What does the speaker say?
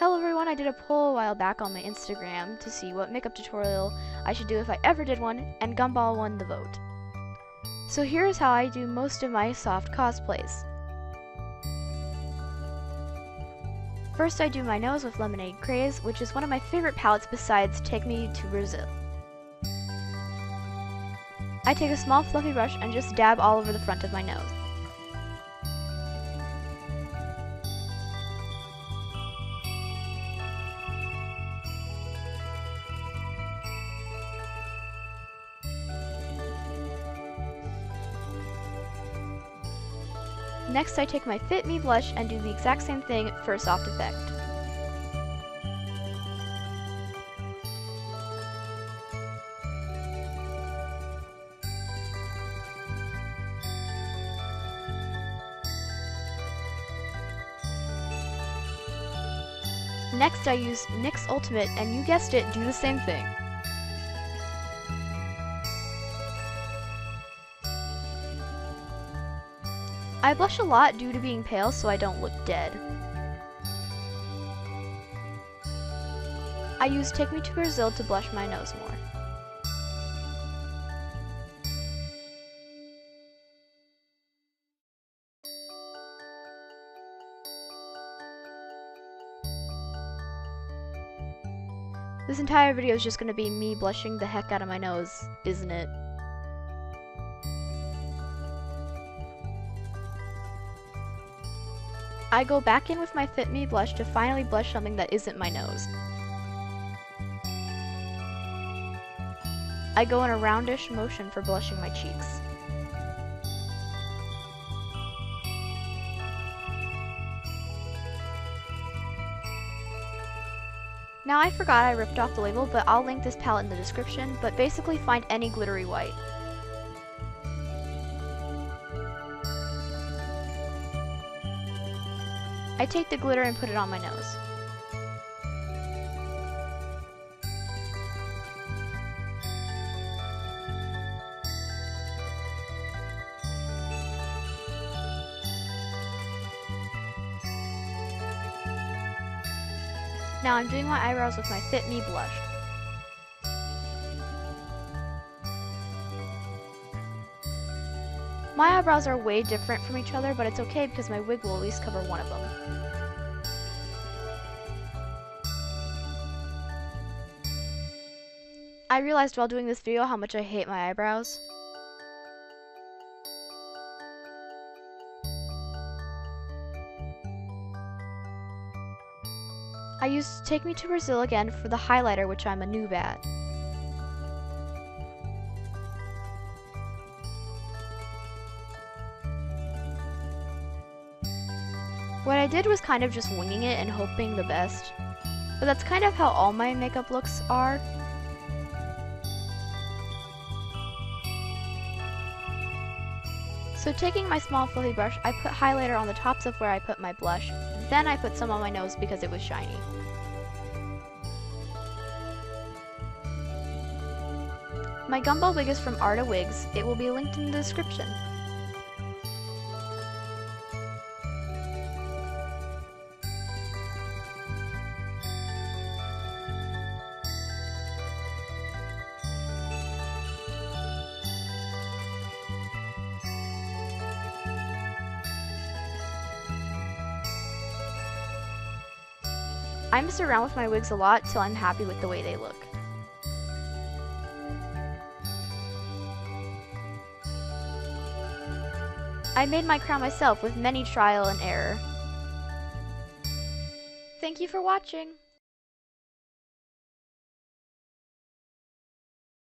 Hello everyone, I did a poll a while back on my Instagram to see what makeup tutorial I should do if I ever did one, and Gumball won the vote. So here's how I do most of my soft cosplays. First I do my nose with Lemonade Craze, which is one of my favorite palettes besides Take Me to Brazil. I take a small fluffy brush and just dab all over the front of my nose. Next I take my Fit Me blush and do the exact same thing for a soft effect. Next I use NYX Ultimate, and you guessed it, do the same thing. I blush a lot due to being pale so I don't look dead. I use Take Me to Brazil to blush my nose more. This entire video is just going to be me blushing the heck out of my nose, isn't it? I go back in with my Fit Me blush to finally blush something that isn't my nose. I go in a roundish motion for blushing my cheeks. Now I forgot I ripped off the label, but I'll link this palette in the description, but basically find any glittery white. I take the glitter and put it on my nose. Now I'm doing my eyebrows with my Fit Me blush. My eyebrows are way different from each other, but it's okay because my wig will at least cover one of them. I realized while doing this video how much I hate my eyebrows. I used Take Me to Brazil again for the highlighter, which I'm a noob at. What I did was kind of just winging it and hoping the best, but that's kind of how all my makeup looks are. So taking my small fluffy brush, I put highlighter on the tops of where I put my blush, then I put some on my nose because it was shiny. My gumball wig is from Arta Wigs. It will be linked in the description. I mess around with my wigs a lot till I'm happy with the way they look. I made my crown myself with many trial and error. Thank you for watching!